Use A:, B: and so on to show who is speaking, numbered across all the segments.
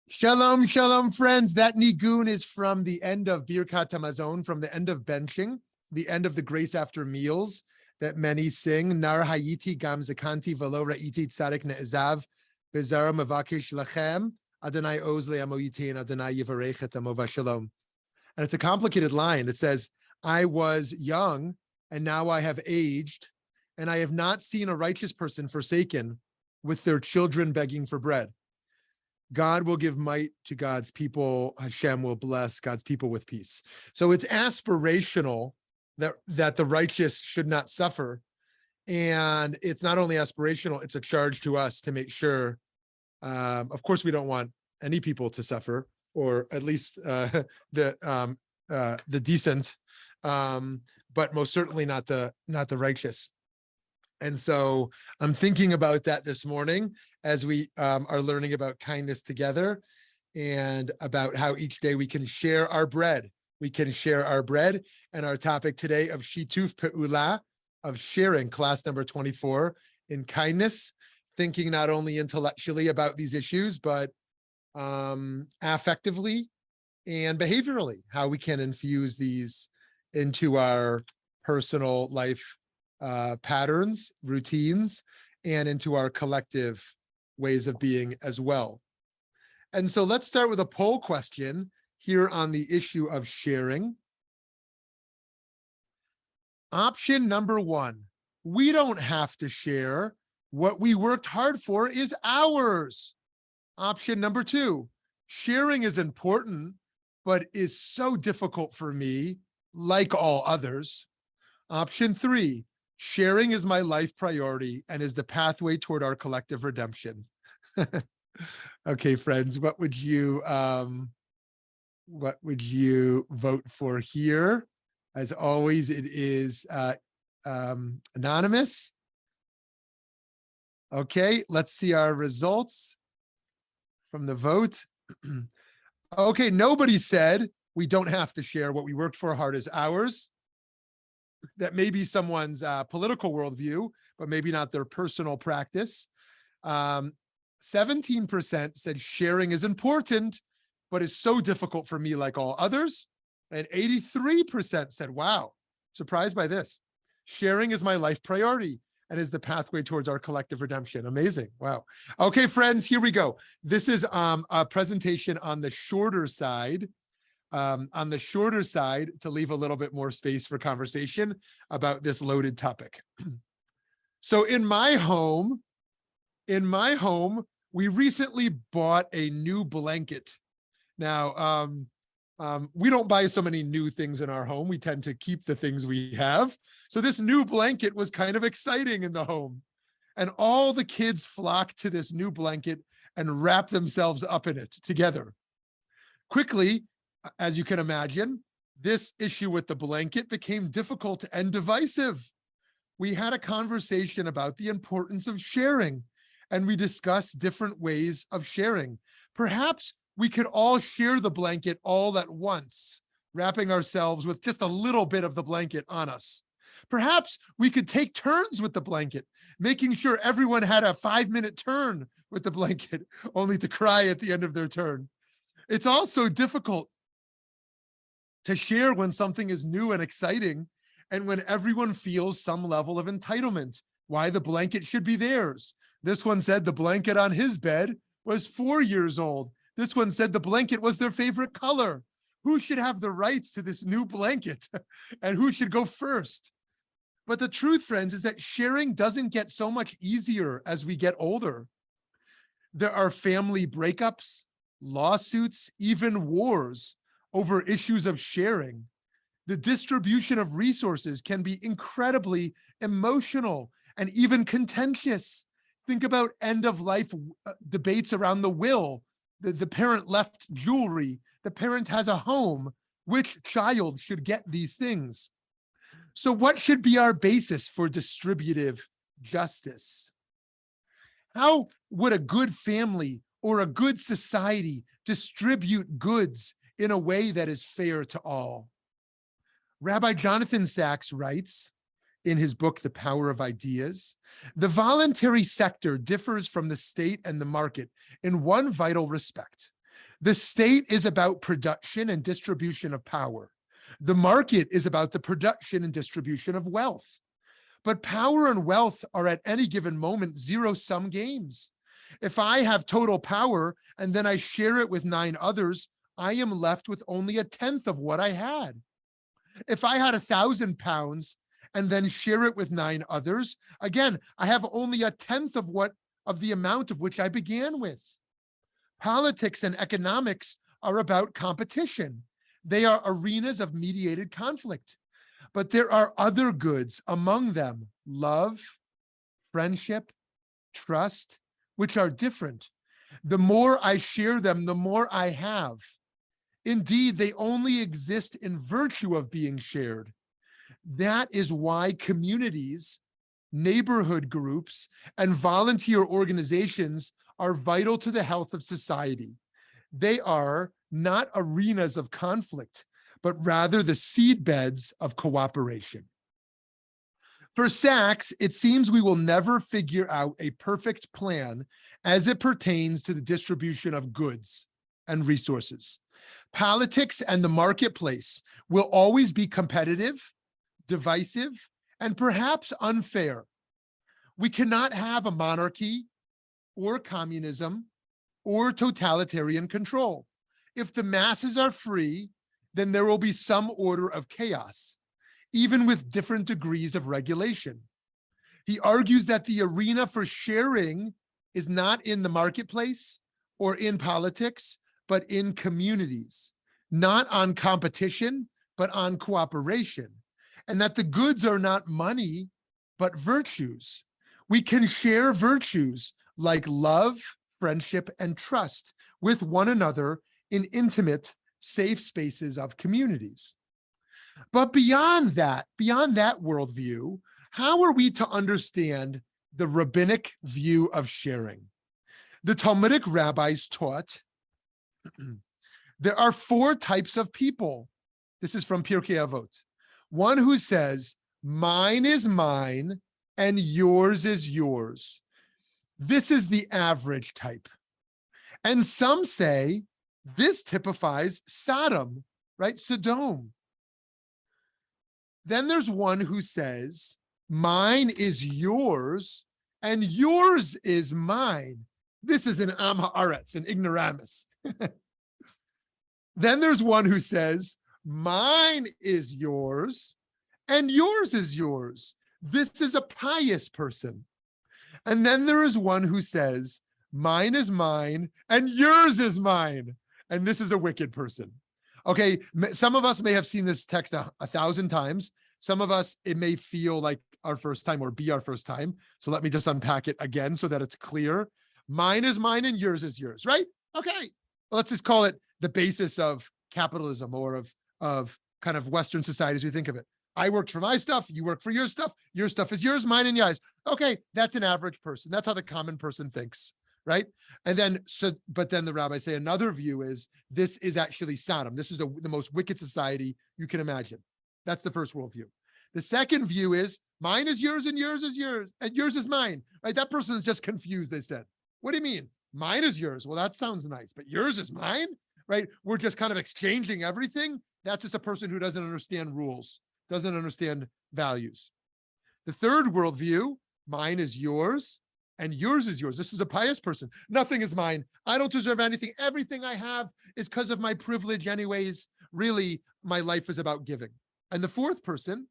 A: Shalom, shalom, friends. That nigun is from the end of Birkat Hamazon, from the end of benching, the end of the grace after meals that many sing. Nar hayiti gam zakanti velo ra'iti tzadik ne'ezav bezara mavakish lachem Adonai oz le'amo yitain Adonai yivarechet amova shalom. And it's a complicated line. It says, I was young and now I have aged, and I have not seen a righteous person forsaken with their children begging for bread. God will give might to God's people. Hashem will bless God's people with peace. So it's aspirational that the righteous should not suffer. And it's not only aspirational, it's a charge to us to make sure, of course, we don't want any people to suffer, or at least the decent, but most certainly not the righteous. And so I'm thinking about that this morning as we are learning about kindness together, and about how each day we can share our bread. We can share our bread. And our topic today of Shituf Pe'ula, of sharing, class number 24, in kindness, thinking not only intellectually about these issues, but affectively and behaviorally, how we can infuse these into our personal life patterns, routines, and into our collective ways of being as well. And so let's start with a poll question here on the issue of sharing. Option number 1, we don't have to share. What we worked hard for is ours. Option number 2, sharing is important, but is so difficult for me, like all others. Option 3, sharing is my life priority and is the pathway toward our collective redemption. Okay, friends, what would you vote for here? As always, it is anonymous. Okay, let's see our results from the vote. Okay, nobody said we don't have to share. What we worked for hard is ours. That may be someone's political worldview, but maybe not their personal practice. 17% said sharing is important, but is so difficult for me like all others. And 83% said, wow, surprised by this. Sharing is my life priority and is the pathway towards our collective redemption. Amazing. Wow. Okay, friends, here we go. This is a presentation on the shorter side. To leave a little bit more space for conversation about this loaded topic. So in my home, we recently bought a new blanket. Now, we don't buy so many new things in our home. We tend to keep the things we have. So this new blanket was kind of exciting in the home. And all the kids flocked to this new blanket and wrapped themselves up in it together. Quickly, as you can imagine, this issue with the blanket became difficult and divisive. We had a conversation about the importance of sharing, and we discussed different ways of sharing. Perhaps we could all share the blanket all at once, wrapping ourselves with just a little bit of the blanket on us. Perhaps we could take turns with the blanket, making sure everyone had a 5-minute turn with the blanket, only to cry at the end of their turn. It's also difficult to share when something is new and exciting, and when everyone feels some level of entitlement, why the blanket should be theirs. This one said the blanket on his bed was 4 years old. This one said the blanket was their favorite color. Who should have the rights to this new blanket and who should go first? But the truth, friends, is that sharing doesn't get so much easier as we get older. There are family breakups, lawsuits, even wars over issues of sharing. The distribution of resources can be incredibly emotional and even contentious. Think about end of life debates around the will. The parent left jewelry. The parent has a home. Which child should get these things? So what should be our basis for distributive justice? How would a good family or a good society distribute goods in a way that is fair to all? Rabbi Jonathan Sachs writes in his book, The Power of Ideas, the voluntary sector differs from the state and the market in one vital respect. The state is about production and distribution of power. The market is about the production and distribution of wealth. But power and wealth are at any given moment zero-sum games. If I have total power and then I share it with 9 others, I am left with only a tenth of what I had. If I had 1,000 pounds and then share it with 9 others, again, I have only a tenth of the amount of which I began with. Politics and economics are about competition. They are arenas of mediated conflict. But there are other goods, among them love, friendship, trust, which are different. The more I share them, the more I have. Indeed, they only exist in virtue of being shared. That is why communities, neighborhood groups, and volunteer organizations are vital to the health of society. They are not arenas of conflict, but rather the seedbeds of cooperation. For Sachs, it seems we will never figure out a perfect plan as it pertains to the distribution of goods and resources. Politics and the marketplace will always be competitive, divisive, and perhaps unfair. We cannot have a monarchy or communism or totalitarian control. If the masses are free, then there will be some order of chaos, even with different degrees of regulation. He argues that the arena for sharing is not in the marketplace or in politics, but in communities, not on competition, but on cooperation, and that the goods are not money, but virtues. We can share virtues like love, friendship, and trust with one another in intimate, safe spaces of communities. But beyond that worldview, how are we to understand the rabbinic view of sharing? The Talmudic rabbis taught there are 4 types of people. This is from Pirkei Avot. One who says, mine is mine and yours is yours. This is the average type. And some say this typifies Sodom, right? Sodom. Then there's one who says, mine is yours and yours is mine. This is an Am Haaretz, an ignoramus. Then there's one who says, mine is yours and yours is yours. This is a pious person. And then there is one who says, mine is mine and yours is mine. And this is a wicked person. Okay, some of us may have seen this text 1,000 times. Some of us, it may feel like our first time or be our first time. So let me just unpack it again so that it's clear. Mine is mine and yours is yours, right? Okay, let's just call it the basis of capitalism or of kind of Western society as we think of it. I worked for my stuff, you work for your stuff is yours, mine and yours. Okay, that's an average person. That's how the common person thinks, right? And then, but then the rabbis say another view is this is actually Sodom. This is the most wicked society you can imagine. That's the first worldview. The second view is mine is yours and yours is yours and yours is mine, right? That person is just confused, they said. What do you mean? Mine is yours. Well, that sounds nice, but yours is mine, right? We're just kind of exchanging everything. That's just a person who doesn't understand rules, doesn't understand values. The third worldview, mine is yours and yours is yours. This is a pious person. Nothing is mine. I don't deserve anything. Everything I have is because of my privilege anyways. Really, my life is about giving. And the fourth person,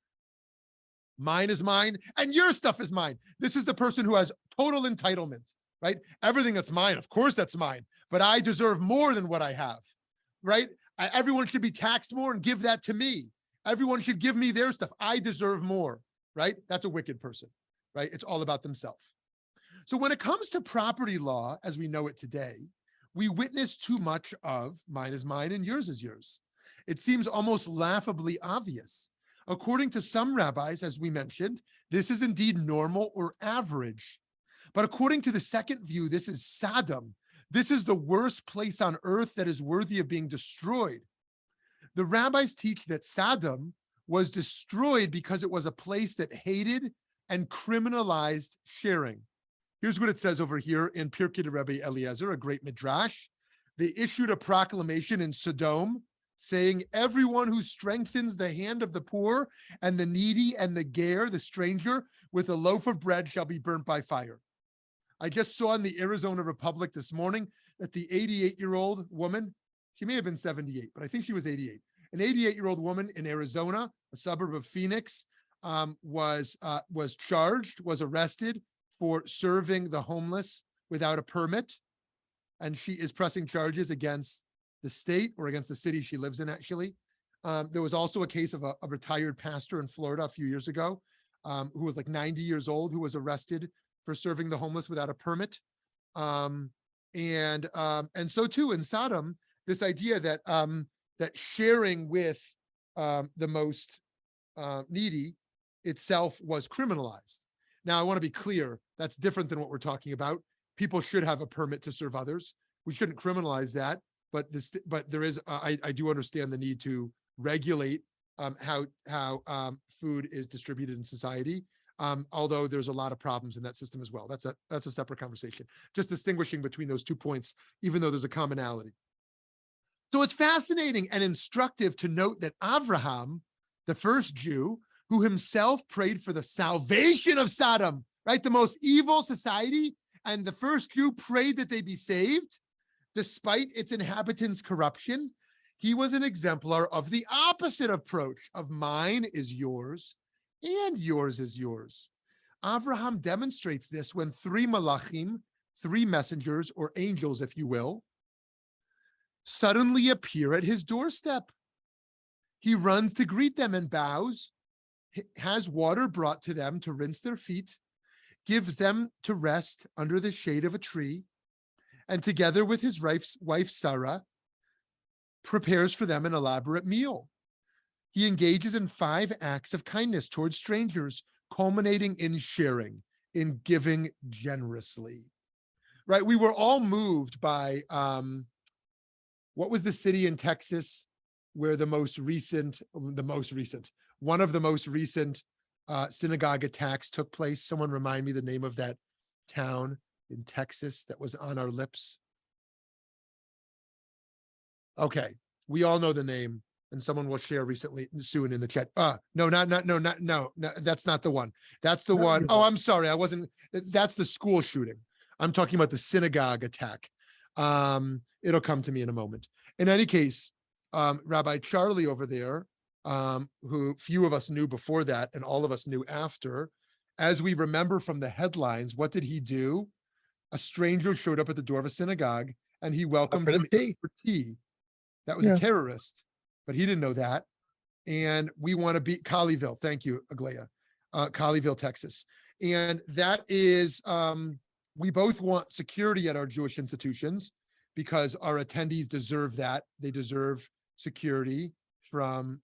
A: mine is mine and your stuff is mine. This is the person who has total entitlement, right? Everything that's mine, of course that's mine, but I deserve more than what I have, right? Everyone should be taxed more and give that to me. Everyone should give me their stuff. I deserve more, right? That's a wicked person. right? It's all about themselves. So when it comes to property law, as we know it today, we witness too much of mine is mine and yours is yours. It seems almost laughably obvious. According to some rabbis, as we mentioned, this is indeed normal or average. But according to the second view, this is Sodom. This is the worst place on earth that is worthy of being destroyed. The rabbis teach that Sodom was destroyed because it was a place that hated and criminalized sharing. Here's what it says over here in Pirkei Rabbi Eliezer, a great Midrash. They issued a proclamation in Sodom saying, everyone who strengthens the hand of the poor and the needy and the ger, the stranger, with a loaf of bread shall be burnt by fire. I just saw in the Arizona Republic this morning that the 88-year-old woman, she may have been 78, but I think she was 88. An 88-year-old woman in Arizona, a suburb of Phoenix, was arrested for serving the homeless without a permit. And she is pressing charges against the state or against the city she lives in, actually. There was also a case of a retired pastor in Florida a few years ago who was like 90 years old, who was arrested for serving the homeless without a permit. And so too in Sodom, this idea that that sharing with the most needy itself was criminalized. Now, I want to be clear, that's different than what we're talking about. People should have a permit to serve others. We shouldn't criminalize that, but there is, I do understand the need to regulate how food is distributed in society. Although there's a lot of problems in that system as well. That's a separate conversation. Just distinguishing between those 2 points, even though there's a commonality. So it's fascinating and instructive to note that Abraham, the first Jew, who himself prayed for the salvation of Sodom, right? The most evil society, and the first Jew prayed that they be saved, despite its inhabitants' corruption. He was an exemplar of the opposite approach of mine is yours and yours is yours. Abraham demonstrates this when 3 malachim, 3 messengers or angels, if you will, suddenly appear at his doorstep. He runs to greet them and bows, has water brought to them to rinse their feet, gives them to rest under the shade of a tree, and together with his wife Sarah, prepares for them an elaborate meal. He engages in 5 acts of kindness towards strangers, culminating in sharing, in giving generously. Right? We were all moved by, what was the city in Texas where one of the most recent synagogue attacks took place? Someone remind me the name of that town in Texas that was on our lips. Okay, we all know the name, and someone will share soon in the chat. No, that's not the one. That's the one. Oh, I'm sorry, that's the school shooting. I'm talking about the synagogue attack. It'll come to me in a moment. In any case, Rabbi Charlie over there, who few of us knew before that, and all of us knew after, as we remember from the headlines, what did he do? A stranger showed up at the door of a synagogue, and he welcomed him for tea. That was a terrorist, but he didn't know that. And we want to beat Colleyville. Thank you, Aglaya. Colleyville, Texas. And that is, we both want security at our Jewish institutions because our attendees deserve that. They deserve security from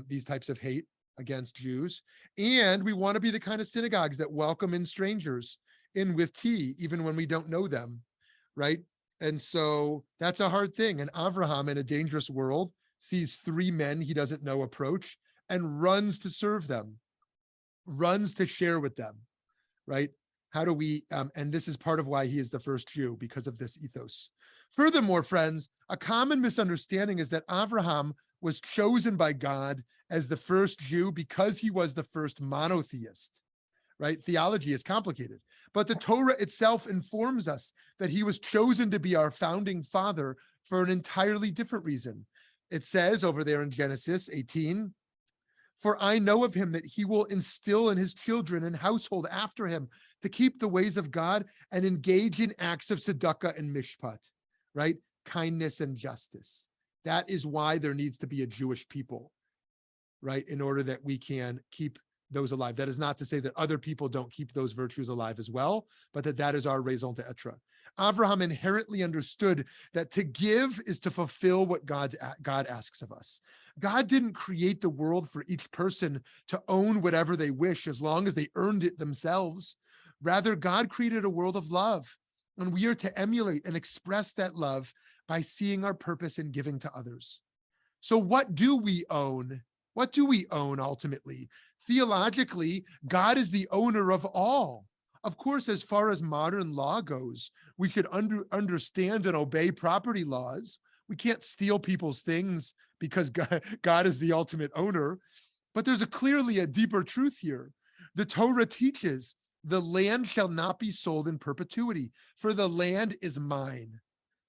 A: these types of hate against Jews. And we want to be the kind of synagogues that welcome in strangers in with tea, even when we don't know them, right? And so that's a hard thing. And Avraham, in a dangerous world, sees 3 men he doesn't know approach and runs to serve them, runs to share with them, right? How do we, and this is part of why he is the first Jew, because of this ethos. Furthermore, friends, a common misunderstanding is that Avraham was chosen by God as the first Jew because he was the first monotheist, right? Theology is complicated, but the Torah itself informs us that he was chosen to be our founding father for an entirely different reason. It says over there in Genesis 18, "For I know of him that he will instill in his children and household after him to keep the ways of God and engage in acts of tzedakah and mishpat," right? Kindness and justice. That is why there needs to be a Jewish people, right? In order that we can keep those alive. That is not to say that other people don't keep those virtues alive as well, but that is our raison d'etre. Abraham inherently understood that to give is to fulfill what God asks of us. God didn't create the world for each person to own whatever they wish as long as they earned it themselves. Rather, God created a world of love, and we are to emulate and express that love by seeing our purpose in giving to others. So what do we own? What do we own ultimately? Theologically, God is the owner of all. Of course, as far as modern law goes, we should understand and obey property laws. We can't steal people's things because God is the ultimate owner. But there's clearly a deeper truth here. The Torah teaches the land shall not be sold in perpetuity, for the land is mine.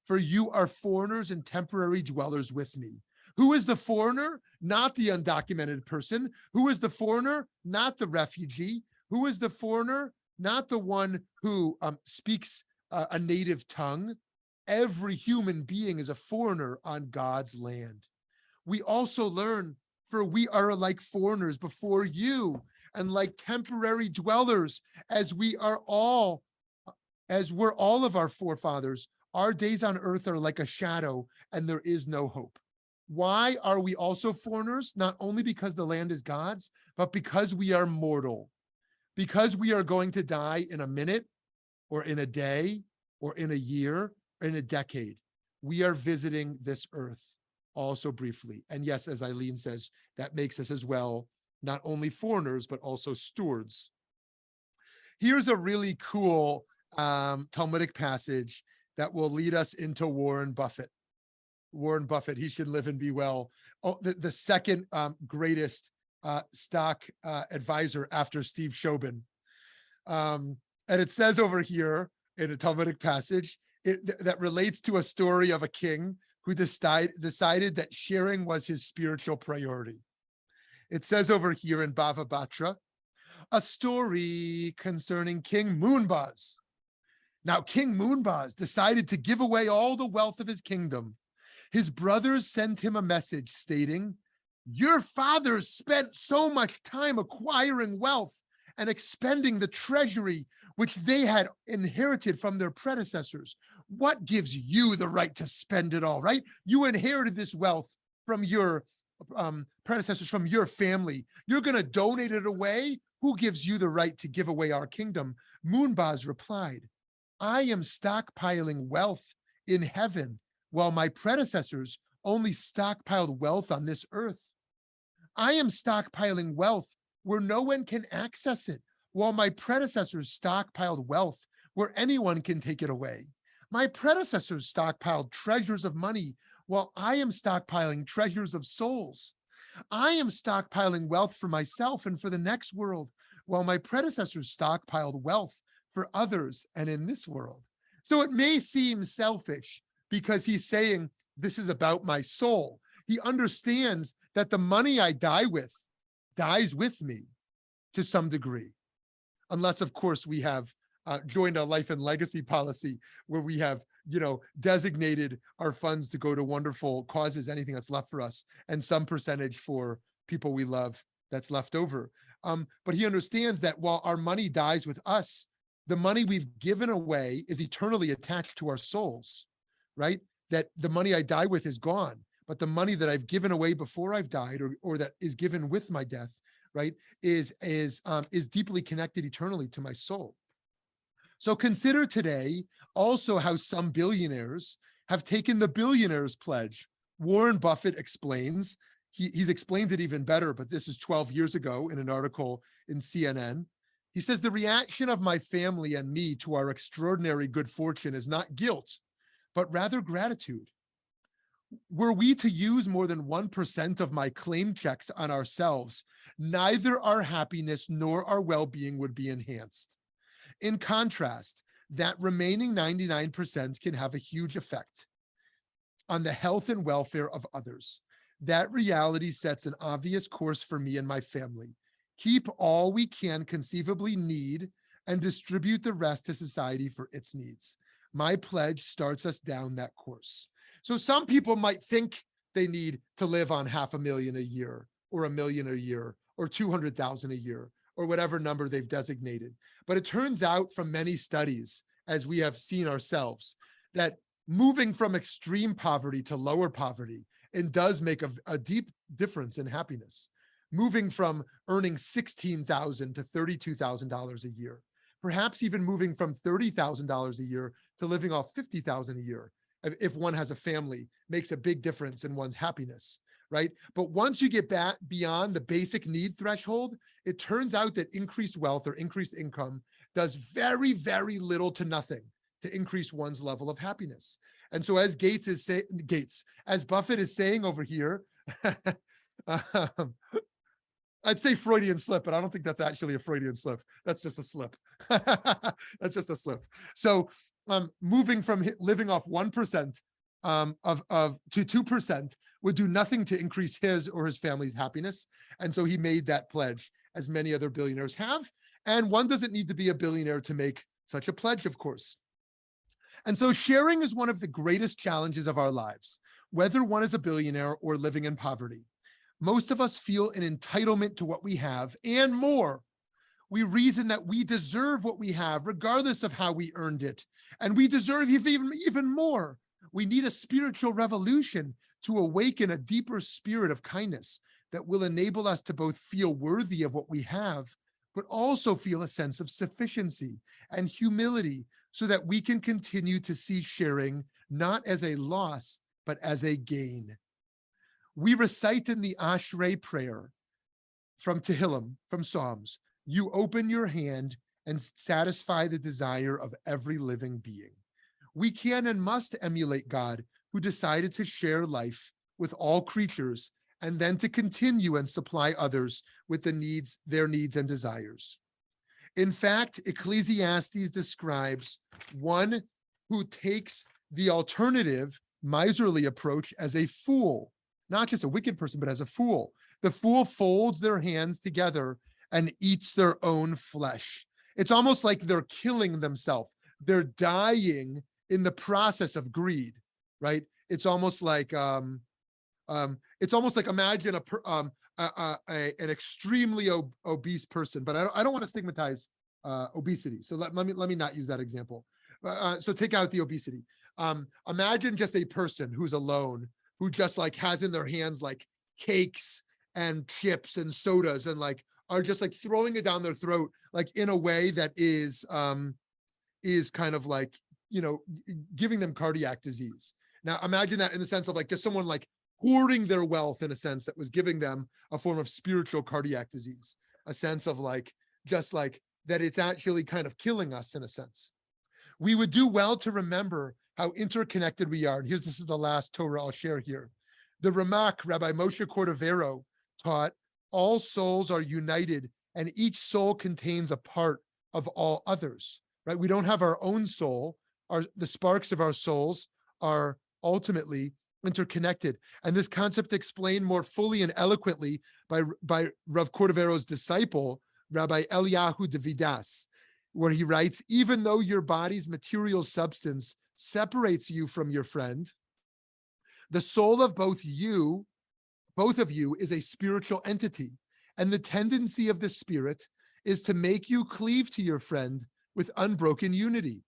A: For you are foreigners and temporary dwellers with me. Who is the foreigner? Not the undocumented person. Who is the foreigner? Not the refugee. Who is the foreigner? Not the one who speaks a native tongue. Every human being is a foreigner on God's land. We also learn, for we are like foreigners before you, and like temporary dwellers, as were all of our forefathers. Our days on earth are like a shadow, and there is no hope. Why are we also foreigners? Not only because the land is God's, but because we are mortal. Because we are going to die in a minute, or in a day, or in a year, or in a decade. We are visiting this earth also briefly. And yes, as Eileen says, that makes us as well not only foreigners, but also stewards. Here's a really cool Talmudic passage that will lead us into Warren Buffett. Warren Buffett, he should live and be well. Oh, the second greatest stock advisor after Steve Shobin. And it says over here in a Talmudic passage that relates to a story of a king who decided that sharing was his spiritual priority. It says over here in Bava Batra, a story concerning King Moonbaz. Now, King Moonbaz decided to give away all the wealth of his kingdom. His brothers sent him a message stating, your fathers spent so much time acquiring wealth and expending the treasury which they had inherited from their predecessors. What gives you the right to spend it all, right? You inherited this wealth from your predecessors, from your family. You're going to donate it away? Who gives you the right to give away our kingdom? Moonbaz replied, I am stockpiling wealth in heaven, while my predecessors only stockpiled wealth on this earth. I am stockpiling wealth where no one can access it, while my predecessors stockpiled wealth where anyone can take it away. My predecessors stockpiled treasures of money, while I am stockpiling treasures of souls. I am stockpiling wealth for myself and for the next world, while my predecessors stockpiled wealth for others and in this world. So it may seem selfish because he's saying, this is about my soul. He understands that the money I die with dies with me to some degree. Unless, of course, we have joined a life and legacy policy where we have, designated our funds to go to wonderful causes, anything that's left for us, and some percentage for people we love that's left over. But he understands that while our money dies with us, the money we've given away is eternally attached to our souls, right? That the money I die with is gone, but the money that I've given away before I've died, or that is given with my death, right, is deeply connected eternally to my soul. So consider today also how some billionaires have taken the billionaire's pledge. Warren Buffett explains, he's explained it even better, but this is 12 years ago in an article in CNN. He says, the reaction of my family and me to our extraordinary good fortune is not guilt, but rather gratitude. Were we to use more than 1% of my claim checks on ourselves, neither our happiness nor our well-being would be enhanced. In contrast, that remaining 99% can have a huge effect on the health and welfare of others. That reality sets an obvious course for me and my family. Keep all we can conceivably need and distribute the rest to society for its needs. My pledge starts us down that course. So some people might think they need to live on $500,000 a year or $1 million a year or 200,000 a year, or whatever number they've designated. But it turns out from many studies, as we have seen ourselves, that moving from extreme poverty to lower poverty, it does make a deep difference in happiness. Moving from earning $16,000 to $32,000 a year, perhaps even moving from $30,000 a year to living off $50,000 a year, if one has a family, makes a big difference in one's happiness, right? But once you get back beyond the basic need threshold, it turns out that increased wealth or increased income does very, very little to nothing to increase one's level of happiness. And so as as Buffett is saying over here, I'd say Freudian slip, but I don't think that's actually a Freudian slip. That's just a slip. That's just a slip. So moving from living off 1% to 2% would do nothing to increase his or his family's happiness. And so he made that pledge, as many other billionaires have. And one doesn't need to be a billionaire to make such a pledge, of course. And so sharing is one of the greatest challenges of our lives, whether one is a billionaire or living in poverty. Most of us feel an entitlement to what we have and more. We reason that we deserve what we have, regardless of how we earned it. And we deserve even more. We need a spiritual revolution to awaken a deeper spirit of kindness that will enable us to both feel worthy of what we have, but also feel a sense of sufficiency and humility so that we can continue to see sharing not as a loss, but as a gain. We recite in the Ashrei prayer from Tehillim, from Psalms, you open your hand and satisfy the desire of every living being. We can and must emulate God, who decided to share life with all creatures and then to continue and supply others with their needs and desires. In fact, Ecclesiastes describes one who takes the alternative, miserly approach as a fool, not just a wicked person, but as a fool. The fool folds their hands together and eats their own flesh. It's almost like they're killing themselves. They're dying in the process of greed, right? It's almost like imagine an extremely obese person, but I don't want to stigmatize obesity. So let me not use that example. So take out the obesity. Imagine just a person who's alone, who just like has in their hands like cakes and chips and sodas and like are just like throwing it down their throat, like in a way that is kind of like, giving them cardiac disease. Now imagine that in the sense of like just someone like hoarding their wealth in a sense that was giving them a form of spiritual cardiac disease, a sense of like, just like that it's actually kind of killing us in a sense. We would do well to remember how interconnected we are. And this is the last Torah I'll share here. The Ramak, Rabbi Moshe Cordovero, taught all souls are united and each soul contains a part of all others, right? We don't have our own soul. The sparks of our souls are ultimately interconnected. And this concept explained more fully and eloquently by Rav Cordovero's disciple, Rabbi Eliyahu de Vidas, where he writes, even though your body's material substance separates you from your friend, the soul of both of you is a spiritual entity. And the tendency of the spirit is to make you cleave to your friend with unbroken unity.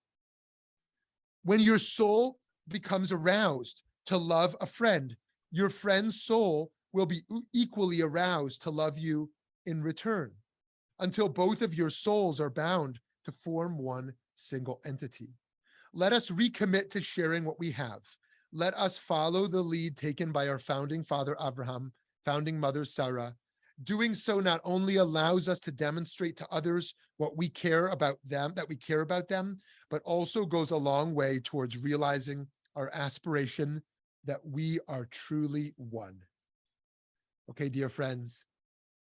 A: When your soul becomes aroused to love a friend, your friend's soul will be equally aroused to love you in return, until both of your souls are bound to form one single entity. Let us recommit to sharing what we have. Let us follow the lead taken by our founding father Abraham, founding mother Sarah. Doing so not only allows us to demonstrate to others what we care about them, that we care about them, but also goes a long way towards realizing our aspiration that we are truly one. Okay, dear friends,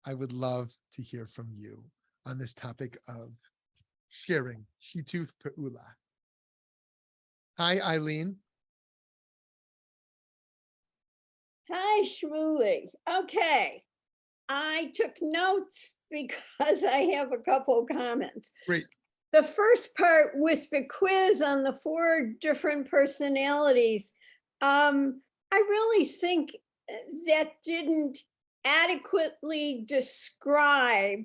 A: I would love to hear from you on this topic of sharing, Shituf Pe'ula. Hi, Eileen.
B: Hi, Shmuly. Okay. I took notes because I have a couple of comments.
A: Great.
B: The first part with the quiz on the 4 different personalities, I really think that didn't adequately describe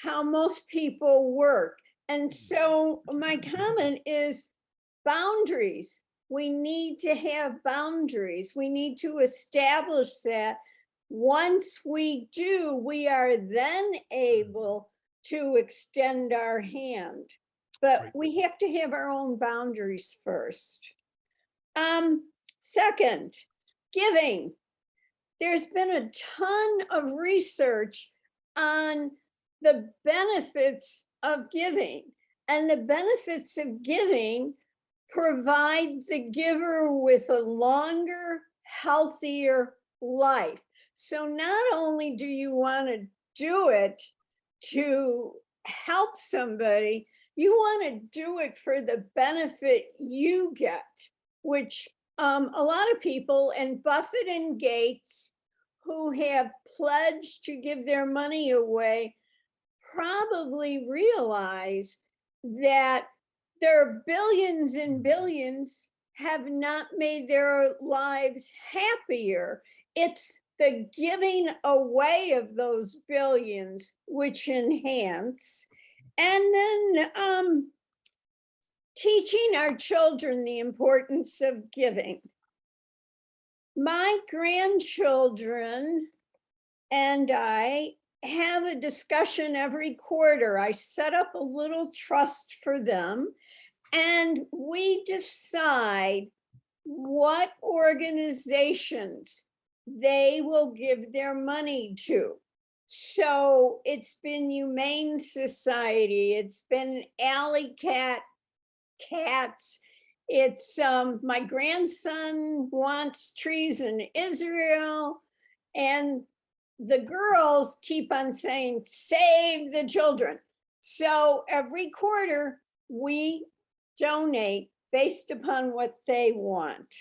B: how most people work. And so my comment is boundaries. We need to have boundaries. We need to establish that. Once we do, we are then able to extend our hand. But
A: Right.
B: we have to have our own boundaries first. Second, giving. There's been a ton of research on the benefits of giving, and the benefits of giving provide the giver with a longer, healthier life. So not only do you want to do it to help somebody, you want to do it for the benefit you get, which a lot of people, and Buffett and Gates, who have pledged to give their money away, probably realize that their billions and billions have not made their lives happier. It's the giving away of those billions which enhance. And then teaching our children the importance of giving. My grandchildren and I have a discussion every quarter. I set up a little trust for them, and we decide what organizations they will give their money to. So it's been Humane Society, it's been Alley Cats. It's my grandson wants trees in Israel, and the girls keep on saying, save the children. So every quarter we donate based upon what they want.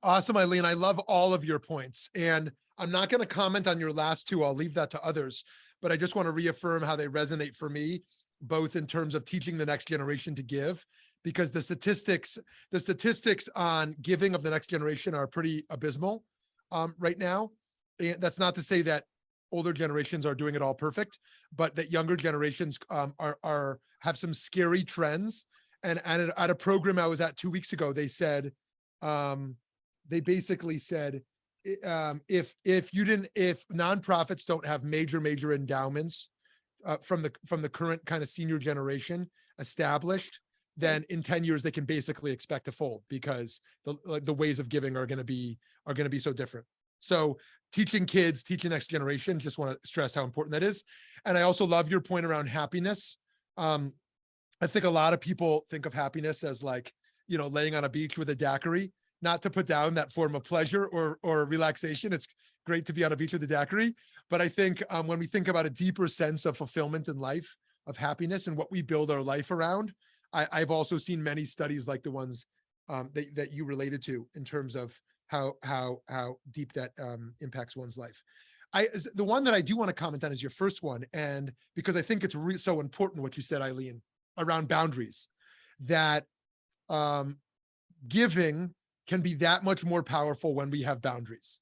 A: Awesome, Eileen. I love all of your points. And I'm not going to comment on your last two. I'll leave that to others. But I just want to reaffirm how they resonate for me, both in terms of teaching the next generation to give, because the statistics on giving of the next generation are pretty abysmal right now. And that's not to say that older generations are doing it all perfect, but that younger generations have some scary trends. And at a program I was at 2 weeks ago, they said, they basically said, if nonprofits don't have major endowments from the current kind of senior generation established, then in 10 years they can basically expect to fold, because the ways of giving are going to be so different. So teaching kids, teaching next generation, just want to stress how important that is. And I also love your point around happiness. I think a lot of people think of happiness as like, laying on a beach with a daiquiri, not to put down that form of pleasure or relaxation. It's great to be on a beach with a daiquiri. But I think when we think about a deeper sense of fulfillment in life, of happiness and what we build our life around, I've also seen many studies like the ones that you related to in terms of how deep that impacts one's life. The one that I do want to comment on is your first one, and because I think it's so important what you said, Eileen, around boundaries, that giving can be that much more powerful when we have boundaries,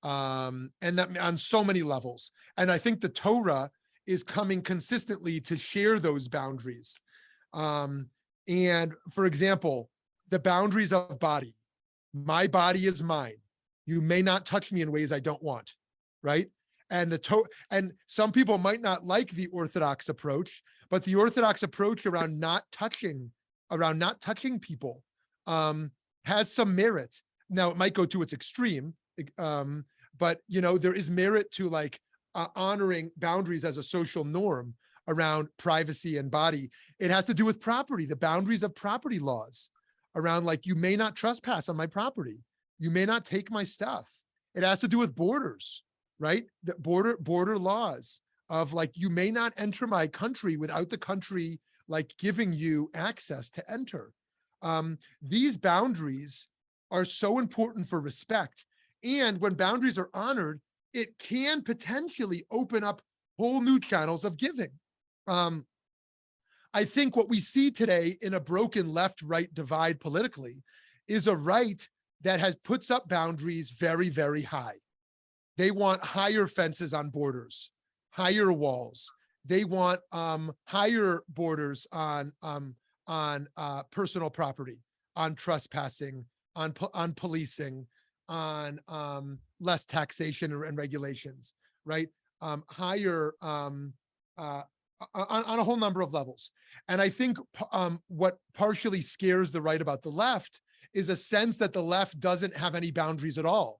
A: and that on so many levels. And I think the Torah is coming consistently to share those boundaries. And for example, the boundaries of body. My body is mine. You may not touch me in ways I don't want, right? And and some people might not like the Orthodox approach, but the Orthodox approach around not touching people has some merit. Now it might go to its extreme, but there is merit to like honoring boundaries as a social norm around privacy and body. It has to do with property, the boundaries of property laws around, like, you may not trespass on my property. You may not take my stuff. It has to do with borders, right? The border laws of like, you may not enter my country without the country like giving you access to enter. These boundaries are so important for respect. And when boundaries are honored, it can potentially open up whole new channels of giving. I think what we see today in a broken left-right divide politically is a right that puts up boundaries very, very high. They want higher fences on borders, higher walls. They want higher borders on personal property, on trespassing, on policing, on less taxation and regulations, right? Higher on a whole number of levels. And I think what partially scares the right about the left is a sense that the left doesn't have any boundaries at all,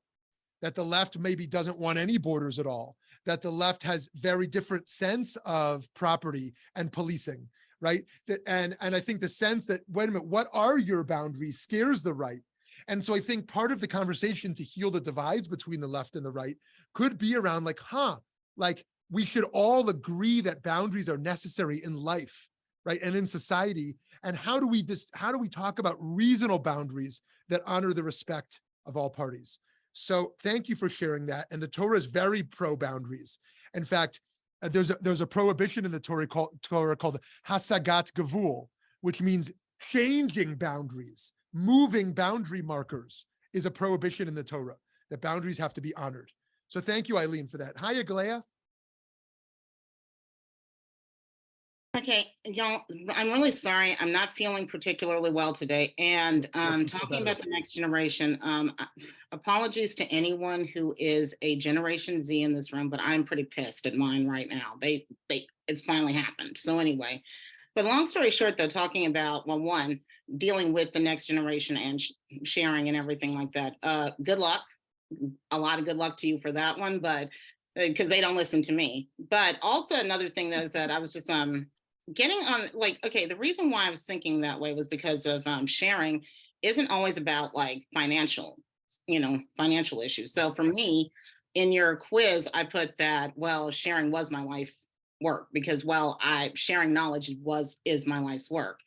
A: that the left maybe doesn't want any borders at all, that the left has very different sense of property and policing, right? And I think the sense that, wait a minute, what are your boundaries scares the right. And so I think part of the conversation to heal the divides between the left and the right could be around like, like we should all agree that boundaries are necessary in life, right? And in society. And how do we talk about reasonable boundaries that honor the respect of all parties? So thank you for sharing that. And the Torah is very pro boundaries. In fact, there's a prohibition in the Torah called Hasagat Gavul, which means changing boundaries, moving boundary markers is a prohibition in the Torah, that boundaries have to be honored. So thank you, Eileen, for that. Hi, Aglaya.
C: Okay, y'all, I'm really sorry. I'm not feeling particularly well today. And talking about the next generation, apologies to anyone who is a Generation Z in this room, but I'm pretty pissed at mine right now. It's finally happened. So anyway, but long story short, though, talking about, well, one, dealing with the next generation and sharing and everything like that. Good luck. A lot of good luck to you for that one, but because they don't listen to me. But also another thing that is that I was just getting on, like, okay, the reason why I was thinking that way was because of sharing isn't always about like financial issues. So for me, in your quiz, I put that, well, sharing was my life work because, well, sharing knowledge is my life's work.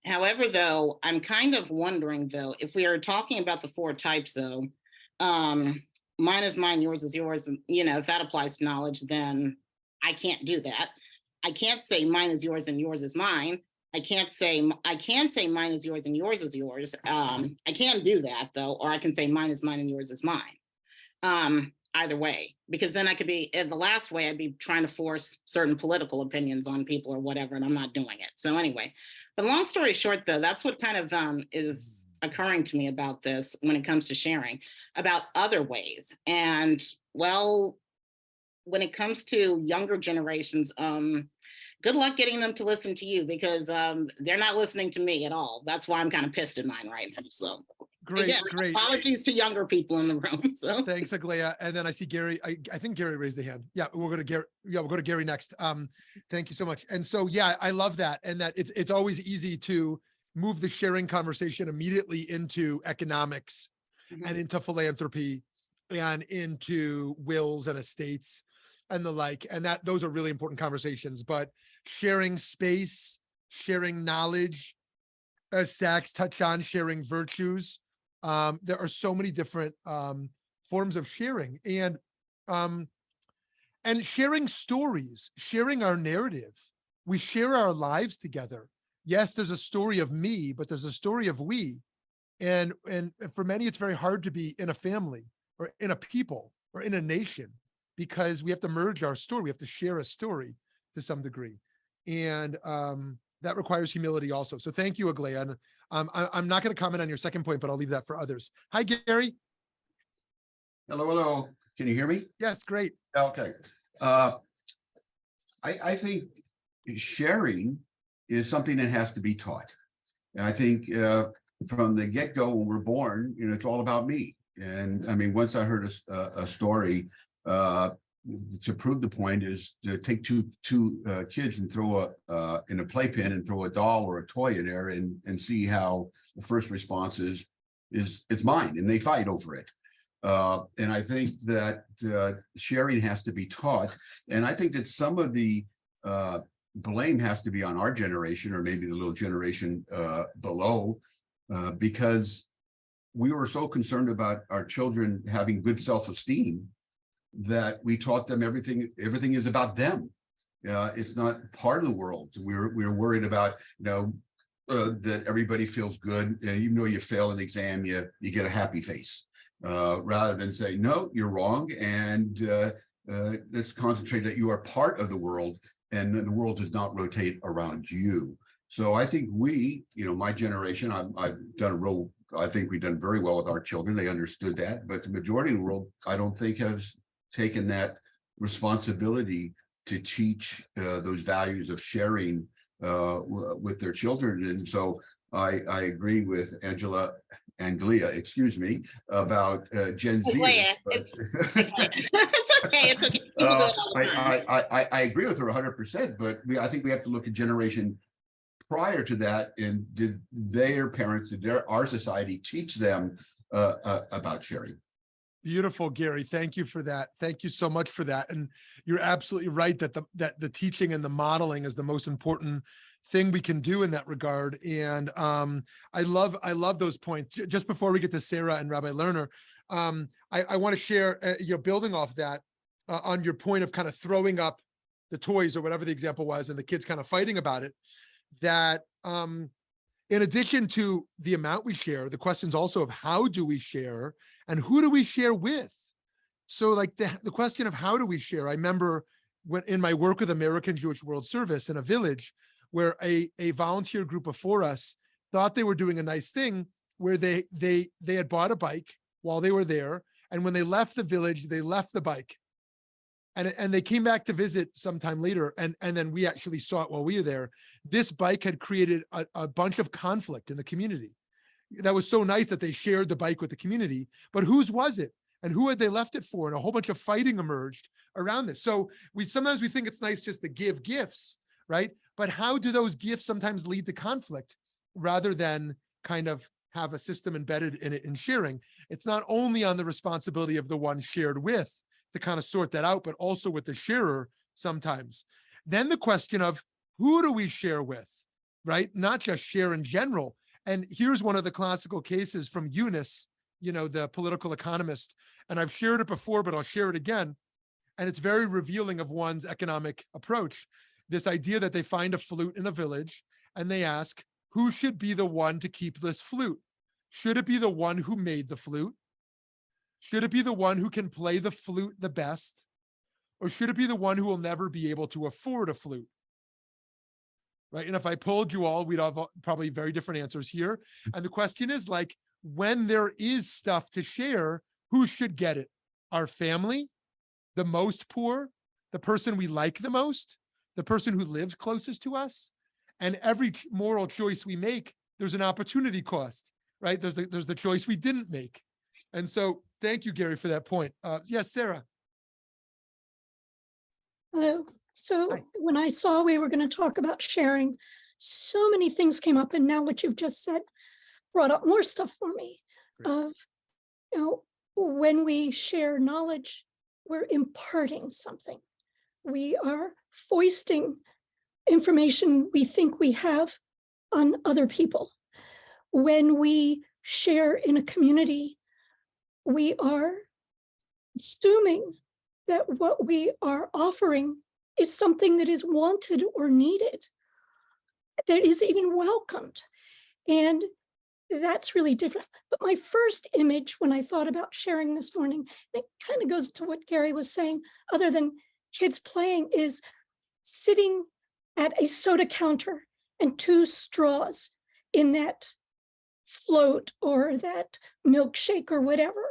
C: However, though, I'm kind of wondering, though, if we are talking about the four types, though, mine is mine, yours is yours. And, if that applies to knowledge, then I can't do that. I can't say mine is yours and yours is mine. I can say mine is yours and yours is yours. I can do that, though, or I can say mine is mine and yours is mine. Either way, because then I could be, in the last way, I'd be trying to force certain political opinions on people or whatever, and I'm not doing it. So anyway, but long story short, though, that's what kind of is occurring to me about this when it comes to sharing about other ways. And well, when it comes to younger generations, good luck getting them to listen to you because they're not listening to me at all. That's why I'm kind of pissed at mine right now. So
A: great,
C: again,
A: great.
C: Apologies to younger people in the room. So
A: thanks, Aglaya. And then I see Gary. I think Gary raised the hand. Yeah, we'll go to Gary. Yeah, we'll go to Gary next. Thank you so much. And so, yeah, I love that. And that it's always easy to move the sharing conversation immediately into economics and into philanthropy and into wills and estates and the like. And that those are really important conversations. But sharing space, sharing knowledge, as Sachs touched on, sharing virtues. There are so many different forms of sharing and sharing stories, sharing our narrative. We share our lives together. Yes, there's a story of me, but there's a story of we. And for many, it's very hard to be in a family or in a people or in a nation because we have to merge our story. We have to share a story to some degree. And that requires humility also. So thank you, Aglaya. And I'm not going to comment on your second point, but I'll leave that for others. Hi, Gary.
D: Hello, hello. Can you hear me?
A: Yes, great.
D: Okay. I think sharing is something that has to be taught. And I think from the get-go when we're born, it's all about me. And I mean, once I heard a story to prove the point is to take two kids and throw in a playpen and throw a doll or a toy in there and see how the first response is it's mine, and they fight over it. And I think that sharing has to be taught, and I think that some of the blame has to be on our generation or maybe the little generation below, because we were so concerned about our children having good self-esteem that we taught them everything is about them. It's not part of the world. We were worried about, that everybody feels good, and even though you fail an exam, you get a happy face, rather than say, no, you're wrong, and let's concentrate that you are part of the world, and the world does not rotate around you. So I think we, my generation, I've done I think we've done very well with our children. They understood that, but the majority of the world, I don't think, has taken that responsibility to teach those values of sharing with their children. And so I agree with Anglia, excuse me, about Gen Z.
C: It's okay. It's okay. People do it all the time.
D: I agree with her 100%, but I think we have to look at generation prior to that, and did their parents, our society teach them about sharing?
A: Beautiful, Gary. Thank you for that. Thank you so much for that. And you're absolutely right that the teaching and the modeling is the most important thing we can do in that regard. And I love those points. Just before we get to Sarah and Rabbi Lerner, I want to share, building off that on your point of kind of throwing up the toys or whatever the example was, and the kids kind of fighting about it, that in addition to the amount we share, the questions also of how do we share and who do we share with? So like the question of how do we share, I remember when in my work with American Jewish World Service in a village where a volunteer group before us thought they were doing a nice thing where they had bought a bike while they were there. And when they left the village, they left the bike. And they came back to visit sometime later, and then we actually saw it while we were there. This bike had created a bunch of conflict in the community. That was so nice that they shared the bike with the community, but whose was it? And who had they left it for? And a whole bunch of fighting emerged around this. So sometimes we think it's nice just to give gifts, right? But how do those gifts sometimes lead to conflict rather than kind of have a system embedded in it in sharing? It's not only on the responsibility of the one shared with to kind of sort that out, but also with the sharer sometimes. Then the question of who do we share with, right? Not just share in general. And here's one of the classical cases from Eunice, the political economist. And I've shared it before, but I'll share it again. And it's very revealing of one's economic approach. This idea that they find a flute in a village and they ask, who should be the one to keep this flute? Should it be the one who made the flute? Should it be the one who can play the flute the best? Or should it be the one who will never be able to afford a flute? Right. And if I polled you all, we'd have probably very different answers here. And the question is like, when there is stuff to share, who should get it? Our family, the most poor, the person we like the most, the person who lives closest to us. And every moral choice we make, there's an opportunity cost, right? There's the choice we didn't make. And so thank you, Gary, for that point. Yes, Sarah.
E: Hello. So
A: Hi.
E: when I saw we were going to talk about sharing, so many things came up, and now what you've just said brought up more stuff for me.
A: Great.
E: When we share knowledge, we're imparting something. We are foisting information we think we have on other people. When we share in a community, we are assuming that what we are offering is something that is wanted or needed, that is even welcomed. And that's really different. But my first image when I thought about sharing this morning, it kind of goes to what Gary was saying, other than kids playing, is sitting at a soda counter and 2 straws in that float or that milkshake or whatever,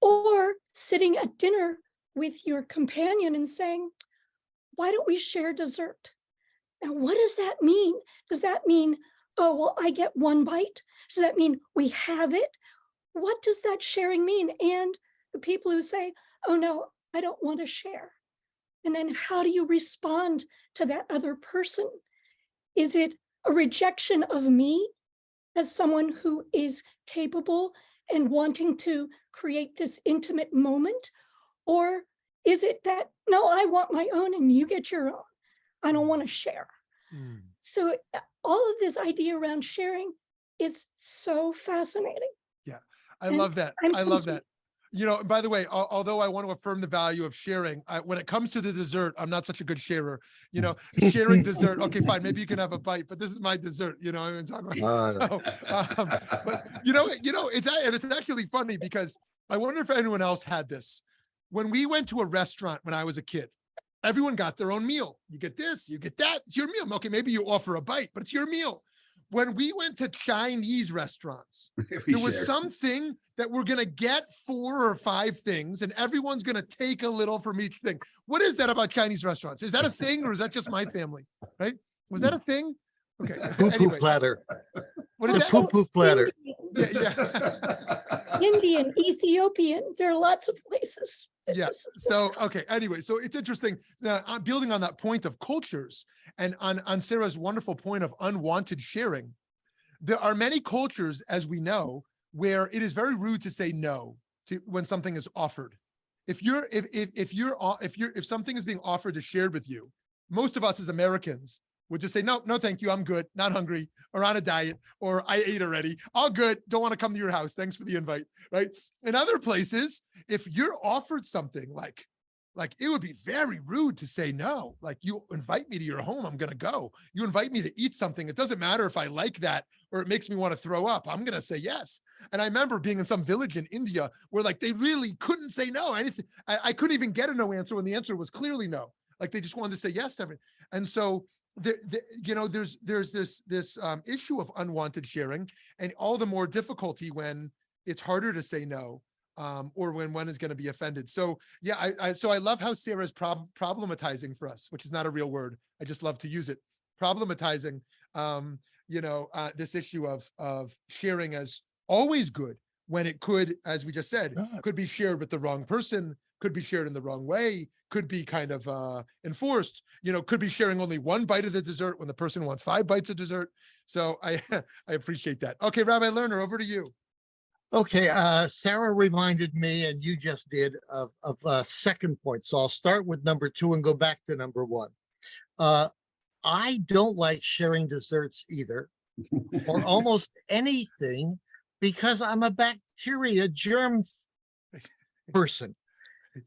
E: or sitting at dinner with your companion and saying, why don't we share dessert? Now, what does that mean? Does that mean, oh, well, I get 1 bite? Does that mean we have it? What does that sharing mean? And the people who say, oh, no, I don't want to share. And then how do you respond to that other person? Is it a rejection of me as someone who is capable and wanting to create this intimate moment? Or is it that, no, I want my own and you get your own? I don't want to share. So all of this idea around sharing is so fascinating.
A: Yeah, I love that. I love that. You know, and by the way, although I want to affirm the value of sharing, when it comes to the dessert, I'm not such a good sharer. You know, sharing dessert. Okay, fine, maybe you can have a bite, but this is my dessert. You know, I'm talking about. So, but it's actually funny because I wonder if anyone else had this. When we went to a restaurant when I was a kid, everyone got their own meal. You get this, you get that. It's your meal. Okay, maybe you offer a bite, but it's your meal. When we went to Chinese restaurants, there was
D: shared.
A: something that we're going to get 4 or 5 things and everyone's going to take a little from each thing. What is that about Chinese restaurants? Is that a thing or is that just my family? Right? Was that a thing? Okay.
F: Poo-poo
A: Anyway,
F: platter.
A: what is
F: The
A: that?
F: poo-poo platter.
A: Yeah.
E: Indian, Ethiopian, there are lots of places.
A: Yeah. So, okay. Anyway, so it's interesting. Now, I'm building on that point of cultures and on Sarah's wonderful point of unwanted sharing. There are many cultures, as we know, where it is very rude to say no to when something is offered. If something is being offered to shared with you, most of us as Americans would just say, no, thank you. I'm good. Not hungry or on a diet or I ate already. All good. Don't want to come to your house. Thanks for the invite. Right. In other places, if you're offered something like it would be very rude to say no. Like, you invite me to your home, I'm going to go. You invite me to eat something. It doesn't matter if I like that or it makes me want to throw up. I'm going to say yes. And I remember being in some village in India where like they really couldn't say no. Anything. I couldn't even get a no answer when the answer was clearly no. Like they just wanted to say yes to everything. And so there's this issue of unwanted sharing, and all the more difficulty when it's harder to say no, or when one is going to be offended. So yeah, so I love how Sarah's problematizing for us, which is not a real word. I just love to use it. Problematizing, this issue of sharing as always good when it could, as we just said, could be shared with the wrong person, could be shared in the wrong way, could be kind of enforced, could be sharing only 1 bite of the dessert when the person wants 5 bites of dessert. So I appreciate that. Okay, Rabbi Lerner, over to you.
F: Okay, Sarah reminded me, and you just did, of a second point. So I'll start with number 2 and go back to number 1. I don't like sharing desserts either, or almost anything, because I'm a bacteria germ person.